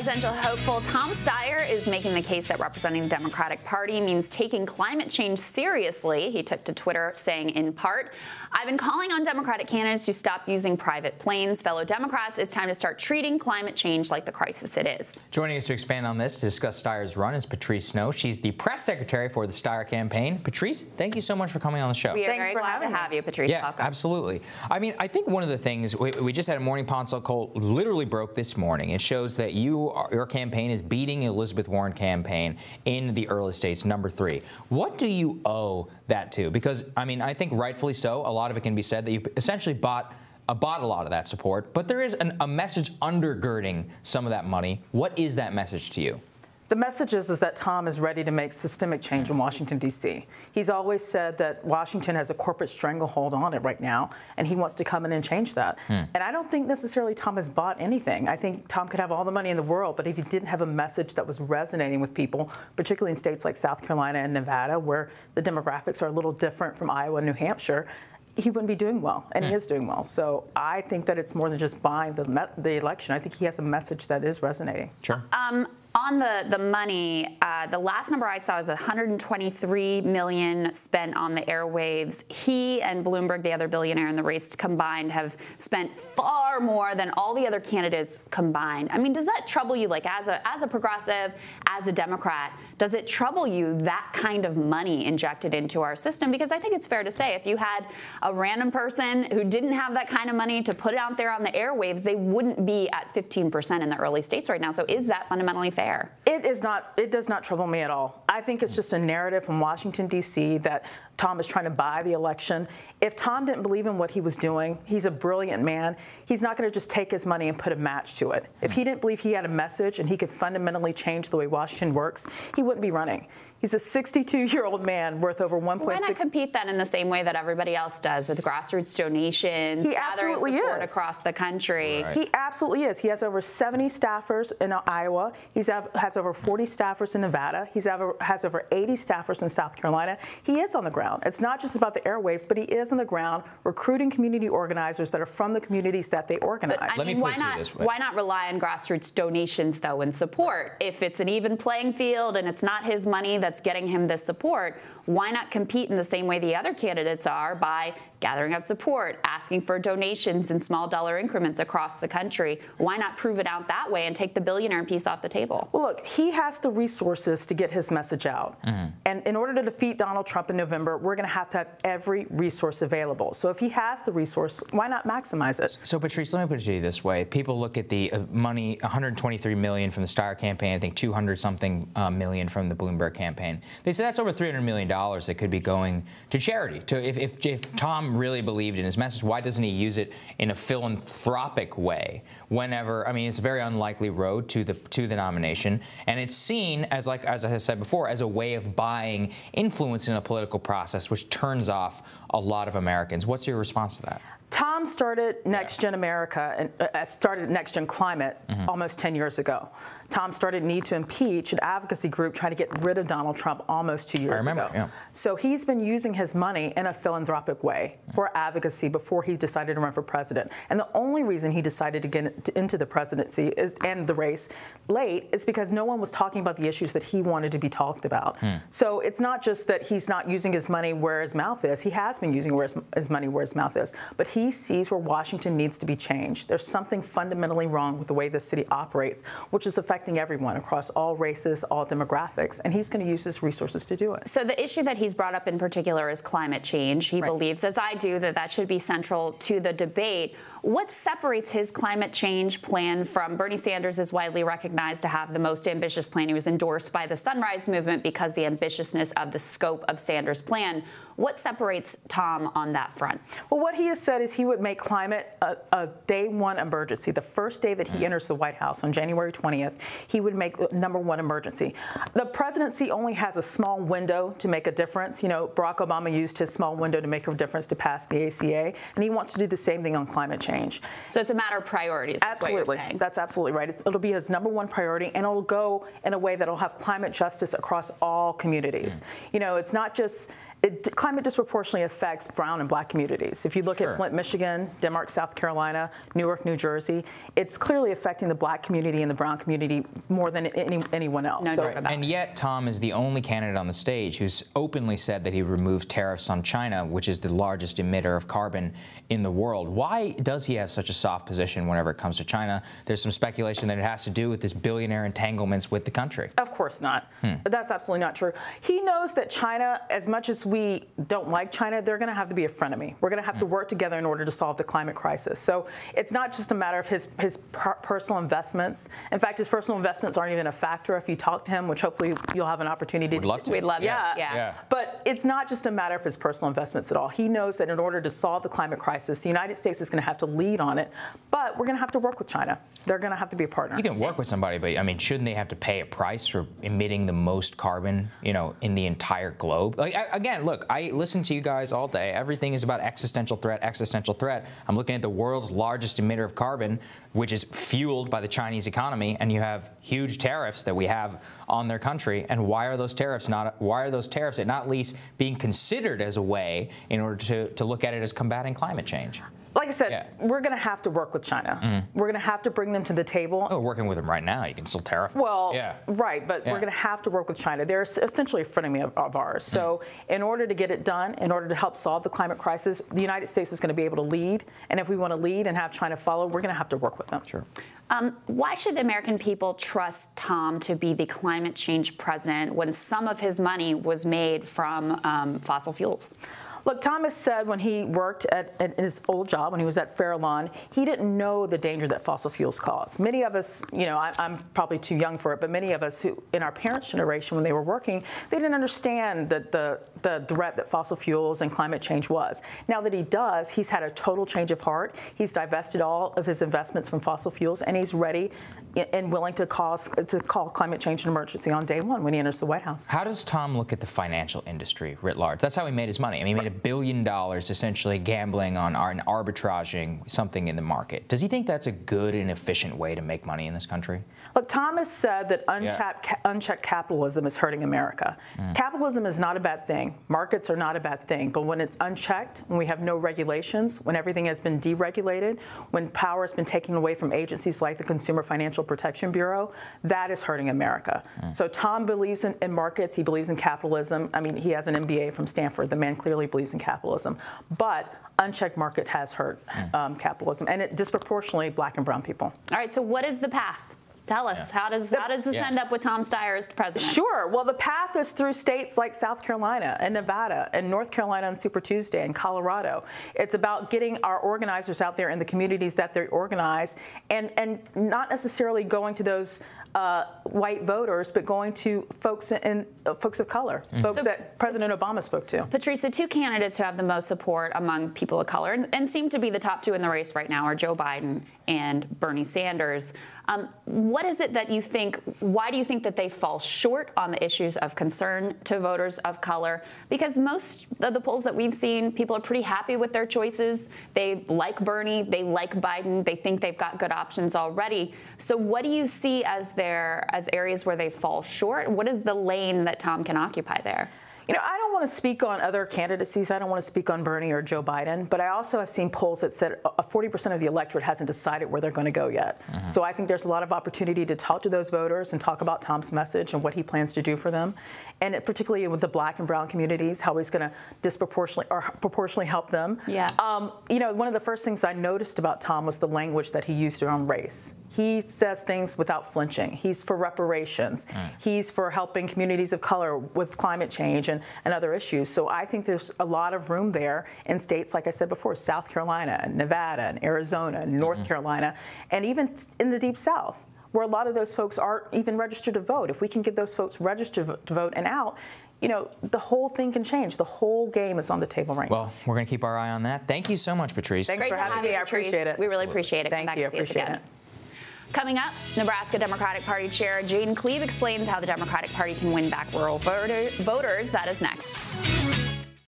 presidential hopeful Tom Steyer is making the case that representing the Democratic Party means taking climate change seriously. He took to Twitter saying, in part, "I've been calling on Democratic candidates to stop using private planes. Fellow Democrats, it's time to start treating climate change like the crisis it is." Joining us to expand on this to discuss Steyer's run is Patrice Snow. She's the press secretary for the Steyer campaign. Patrice, thank you so much for coming on the show. We are very glad to have you, Patrice. Yeah, welcome. Absolutely. I mean, I think one of the things, we just had a morning consult call, literally broke this morning. It shows that your campaign is beating Elizabeth Warren campaign in the early states, number 3. What do you owe that to? Because, I mean, I think rightfully so, a lot of it can be said that you essentially bought a lot of that support, but there is a message undergirding some of that money. What is that message to you? The message is that Tom is ready to make systemic change in Washington, D.C. He's always said that Washington has a corporate stranglehold on it right now, and he wants to come in and change that. And I don't think necessarily Tom has bought anything. I think Tom could have all the money in the world, but if he didn't have a message that was resonating with people, particularly in states like South Carolina and Nevada, where the demographics are a little different from Iowa and New Hampshire, he wouldn't be doing well, and he is doing well. So I think that it's more than just buying the election. I think he has a message that is resonating. Sure. On the money, the last number I saw is $123 million spent on the airwaves. He and Bloomberg, the other billionaire in the race combined, have spent far more than all the other candidates combined. I mean, does that trouble you, like as a progressive, as a Democrat? Does it trouble you that kind of money injected into our system? Because I think it's fair to say if you had a random person who didn't have that kind of money to put it out there on the airwaves, they wouldn't be at 15% in the early states right now. So is that fundamentally fair? It is not. It does not trouble me at all. I think it's just a narrative from Washington, D.C. that Tom is trying to buy the election. If Tom didn't believe in what he was doing, he's a brilliant man. He's not going to just take his money and put a match to it. If he didn't believe he had a message and he could fundamentally change the way Washington works, he wouldn't be running. He's a 62-year-old man worth over 1.6. Why not compete then in the same way that everybody else does with grassroots donations, gathering support across the country? Right. He absolutely is. He has over 70 staffers in Iowa. He has over 40 staffers in Nevada. He has over 80 staffers in South Carolina. He is on the ground. It's not just about the airwaves, but he is on the ground recruiting community organizers that are from the communities that they organize. But, I mean, why not rely on grassroots donations, though, and support? If it's an even playing field and it's not his money that's getting him this support, why not compete in the same way the other candidates are by gathering up support, asking for donations in small dollar increments across the country? Why not prove it out that way and take the billionaire piece off the table? Well, look, he has the resources to get his message out. And in order to defeat Donald Trump in November, we're going to have every resource available. So if he has the resource, why not maximize it? So, Patrice, let me put it to you this way. People look at the money, $123 million from the Steyer campaign, I think 200-something million from the Bloomberg campaign. They say that's over $300 million that could be going to charity. If Tom really believed in his message, why doesn't he use it in a philanthropic way whenever, I mean, it's a very unlikely road to the nomination, and it's seen as, like, as I said before, as a way of buying influence in a political process, which turns off a lot of Americans. What's your response to that? Tom started Next Gen America and started Next Gen Climate almost 10 years ago. Tom started Need to Impeach, an advocacy group trying to get rid of Donald Trump almost 2 years ago. Yeah. So he's been using his money in a philanthropic way for advocacy before he decided to run for president. And the only reason he decided to get into the presidency and the race late is because no one was talking about the issues that he wanted to be talked about. So it's not just that he's not using his money where his mouth is. He has been using his money where his mouth is. But he sees where Washington needs to be changed. There's something fundamentally wrong with the way the city operates, which is affecting everyone across all races, all demographics, and he's going to use his resources to do it. So the issue that he's brought up in particular is climate change. He believes, as I do, that should be central to the debate. What separates his climate change plan from Bernie Sanders is widely recognized to have the most ambitious plan. He was endorsed by the Sunrise Movement because the ambitiousness of the scope of Sanders' plan. What separates Tom on that front? Well, what he has said is he would make climate a day one emergency. The first day that he enters the White House on January 20th, he would make the #1 emergency. The presidency only has a small window to make a difference. You know, Barack Obama used his small window to make a difference to pass the ACA, and he wants to do the same thing on climate change. So it's a matter of priorities. Absolutely. What you're saying. That's absolutely right. It'll be his #1 priority, and it'll go in a way that'll have climate justice across all communities. You know, it's not just climate disproportionately affects brown and black communities. If you look at Flint, Michigan, Denmark, South Carolina, Newark, New Jersey, it's clearly affecting the black community and the brown community more than anyone else. No doubt about it. And yet, Tom is the only candidate on the stage who's openly said that he removed tariffs on China, which is the largest emitter of carbon in the world. Why does he have such a soft position whenever it comes to China? There's some speculation that it has to do with this billionaire entanglements with the country. Of course not. That's absolutely not true. He knows that China, as much as we don't like China, they're going to have to be a frenemy. We're going to have to work together in order to solve the climate crisis. So it's not just a matter of his personal investments. In fact, his personal investments aren't even a factor if you talk to him, which hopefully you'll have an opportunity We'd love to. We'd love it. Yeah. But it's not just a matter of his personal investments at all. He knows that in order to solve the climate crisis, the United States is going to have to lead on it, but we're going to have to work with China. They're going to have to be a partner. You can work with somebody, but I mean, shouldn't they have to pay a price for emitting the most carbon, in the entire globe? Like, again, look, I listen to you guys all day. Everything is about existential threat, existential threat. I'm looking at the world's largest emitter of carbon, which is fueled by the Chinese economy, and you have huge tariffs that we have on their country. And why are those tariffs at not least being considered as a way in order to look at it as combating climate change? Like I said, we're going to have to work with China. We're going to have to bring them to the table. Oh, we're working with them right now. You can still tariff them. Well, right, but we're going to have to work with China. They're essentially a frenemy of ours. So in order to get it done, in order to help solve the climate crisis, the United States is going to be able to lead. And if we want to lead and have China follow, we're going to have to work with them. Sure. Why should the American people trust Tom to be the climate change president when some of his money was made from fossil fuels? Look, Thomas said when he worked at his old job, when he was at Fairlawn, he didn't know the danger that fossil fuels cause. Many of us, I'm probably too young for it, but many of us who, in our parents' generation, when they were working, they didn't understand the threat that fossil fuels and climate change was. Now that he does, he's had a total change of heart. He's divested all of his investments from fossil fuels, and he's ready and willing to call climate change an emergency on day one when he enters the White House. How does Tom look at the financial industry writ large? That's how he made his money. I mean, he made $1 billion essentially gambling on and arbitraging something in the market. Does he think that's a good and efficient way to make money in this country? Look, Thomas said that unchecked capitalism is hurting America. Capitalism is not a bad thing. Markets are not a bad thing. But when it's unchecked, when we have no regulations, when everything has been deregulated, when power has been taken away from agencies like the Consumer Financial Protection Bureau, that is hurting America. So Tom believes in markets. He believes in capitalism. I mean, he has an MBA from Stanford. The man clearly believes in capitalism. But unchecked market has hurt capitalism, and it disproportionately black and brown people. All right, so what is the path? Tell us, how does this end up with Tom Steyer as president? Sure. Well, the path is through states like South Carolina and Nevada and North Carolina on Super Tuesday and Colorado. It's about getting our organizers out there in the communities that they organize and not necessarily going to those white voters, but going to folks of color, folks that President Obama spoke to. Patrice, the two candidates who have the most support among people of color and seem to be the top two in the race right now are Joe Biden and Bernie Sanders. What is it that you think, why do you think that they fall short on the issues of concern to voters of color? Because most of the polls that we've seen, people are pretty happy with their choices. They like Bernie, they like Biden, they think they've got good options already. So what do you see as areas where they fall short? What is the lane that Tom can occupy there? I don't want to speak on other candidacies. I don't want to speak on Bernie or Joe Biden, but I also have seen polls that said 40% of the electorate hasn't decided where they're going to go yet. So I think there's a lot of opportunity to talk to those voters and talk about Tom's message and what he plans to do for them. And particularly with the black and brown communities, how he's going to disproportionately or proportionally help them. Yeah. One of the first things I noticed about Tom was the language that he used around race. He says things without flinching. He's for reparations. He's for helping communities of color with climate change and other issues. So I think there's a lot of room there in states, like I said before, South Carolina, and Nevada, and Arizona, and North Carolina, and even in the Deep South, where a lot of those folks aren't even registered to vote. If we can get those folks registered to vote and out, the whole thing can change. The whole game is on the table right now. Well, we're going to keep our eye on that. Thank you so much, Patrice. Thanks for having me. I appreciate it. We really appreciate it. Thank you. I appreciate it. Coming up, Nebraska Democratic Party Chair Jaden Cleave explains how the Democratic Party can win back rural voters. That is next.